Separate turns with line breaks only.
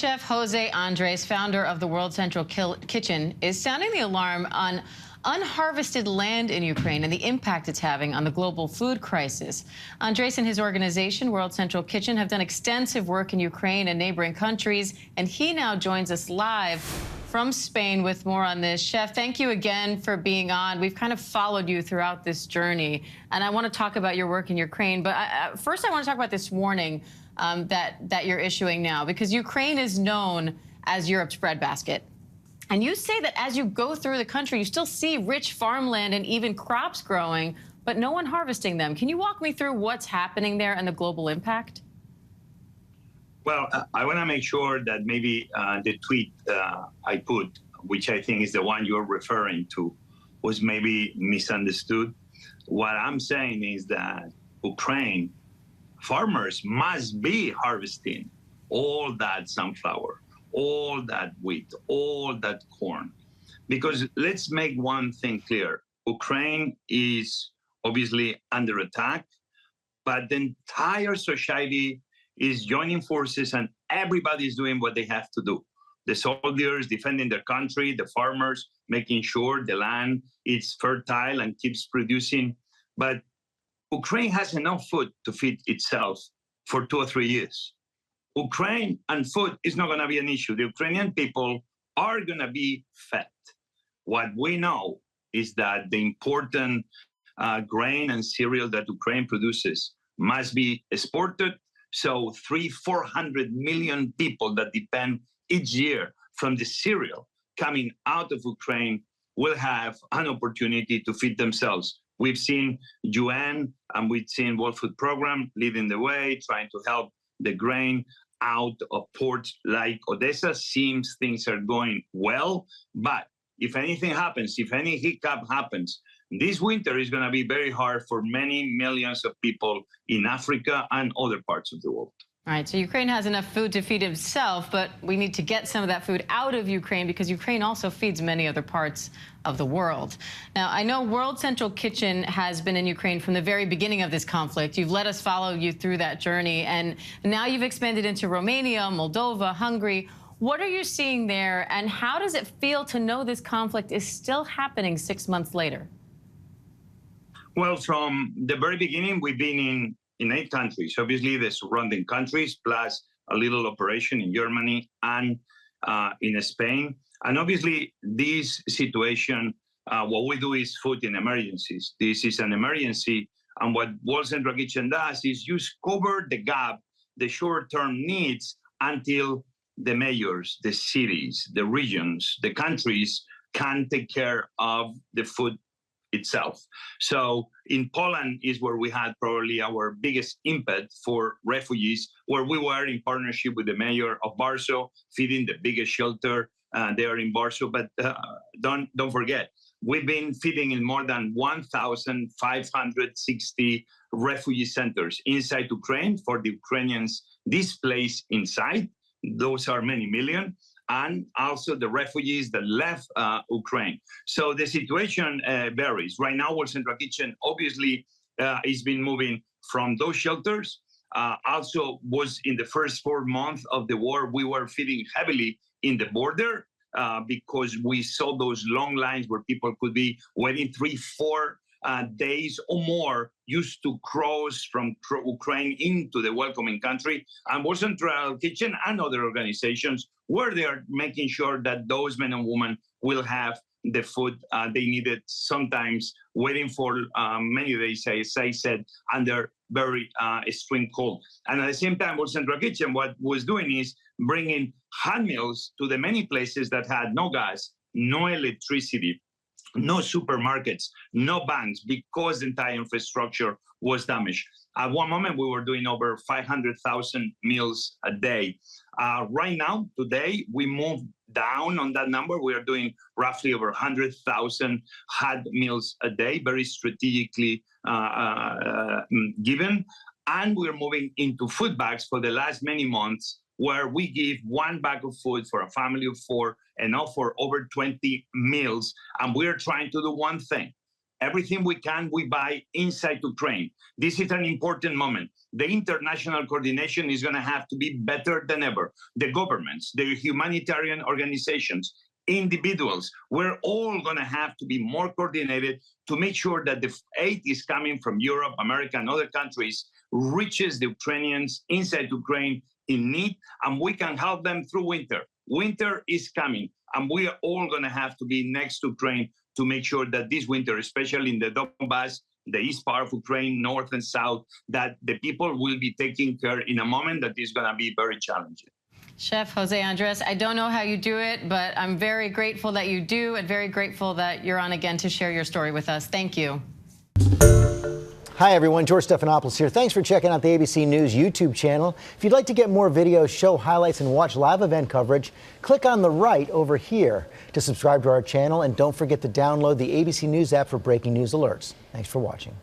Chef Jose Andres, founder of the World Central Kitchen, is sounding the alarm on unharvested land in Ukraine and the impact it's having on the global food crisis. Andres and his organization, World Central Kitchen, have done extensive work in Ukraine and neighboring countries, and he now joins us live from Spain with more on this. Chef, thank you again for being on. We've kind of followed you throughout this journey, and I want to talk about your work in Ukraine. But first, I want to talk about this warning that you're issuing now, because Ukraine is known as Europe's breadbasket. And you say that as you go through the country, you still see rich farmland and even crops growing, but no one harvesting them. Can you walk me through what's happening there and the global impact?
Well, I want to make sure that maybe the tweet I put, which I think is the one you're referring to, was maybe misunderstood. What I'm saying is that Ukraine farmers must be harvesting all that sunflower, all that wheat, all that corn. Because let's make one thing clear. Ukraine is obviously under attack, but the entire society is joining forces and everybody is doing what they have to do. The soldiers defending their country, the farmers making sure the land is fertile and keeps producing. But Ukraine has enough food to feed itself for 2 or 3 years. Ukraine and food is not going to be an issue. The Ukrainian people are going to be fed. What we know is that the important grain and cereal that Ukraine produces must be exported. So 400 million people that depend each year from the cereal coming out of Ukraine will have an opportunity to feed themselves. We've seen UN and we've seen World Food Program leading the way, trying to help the grain out of ports like Odessa. Seems things are going well, but if anything happens, if any hiccup happens, this winter is going to be very hard for many millions of people in Africa and other parts of the world.
All right, so Ukraine has enough food to feed itself, but we need to get some of that food out of Ukraine because Ukraine also feeds many other parts of the world. Now, I know World Central Kitchen has been in Ukraine from the very beginning of this conflict. You've let us follow you through that journey, and now you've expanded into Romania, Moldova, Hungary. What are you seeing there, and how does it feel to know this conflict is still happening 6 months later?
Well, from the very beginning, we've been in 8 countries, obviously the surrounding countries, plus a little operation in Germany and in Spain. And obviously this situation, what we do is food in emergencies. This is an emergency. And what World Central Kitchen does is just cover the gap, the short-term needs until the mayors, the cities, the regions, the countries can take care of the food itself. So in Poland is where we had probably our biggest impact for refugees, where we were in partnership with the mayor of Warsaw, feeding the biggest shelter there in Warsaw. But don't forget, we've been feeding in more than 1,560 refugee centers inside Ukraine for the Ukrainians displaced inside. Those are many million. And also the refugees that left Ukraine. So the situation varies. Right now, World Central Kitchen obviously has been moving from those shelters. Also was in the first 4 months of the war, we were feeding heavily in the border because we saw those long lines where people could be waiting 3-4 days or more used to cross from Ukraine into the welcoming country. And World Central Kitchen and other organizations were there making sure that those men and women will have the food they needed, sometimes waiting for many days, as I said, under very extreme cold. And at the same time, World Central Kitchen, what was doing is bringing hand meals to the many places that had no gas, no electricity, no supermarkets, no banks, because the entire infrastructure was damaged. At one moment, we were doing over 500,000 meals a day. Right now, today, we moved down on that number. We are doing roughly over 100,000 hot meals a day, very strategically given. And we're moving into food bags for the last many months, where we give 1 bag of food for a family of 4, enough for over 20 meals. And we're trying to do one thing, everything we can, we buy inside Ukraine. This is an important moment. The international coordination is going to have to be better than ever. The governments, the humanitarian organizations, individuals, we're all going to have to be more coordinated to make sure that the aid is coming from Europe, America, and other countries reaches the Ukrainians inside Ukraine in need, and we can help them through winter. Winter is coming, and we are all going to have to be next to Ukraine to make sure that this winter, especially in the Donbass, the east part of Ukraine, north and south, that the people will be taken care in a moment that is going to be very challenging.
Chef Jose Andres, I don't know how you do it, but I'm very grateful that you do, and very grateful that you're on again to share your story with us. Thank you.
Hi, everyone. George Stephanopoulos here. Thanks for checking out the ABC News YouTube channel. If you'd like to get more videos, show highlights, and watch live event coverage, click on the right over here to subscribe to our channel. And don't forget to download the ABC News app for breaking news alerts. Thanks for watching.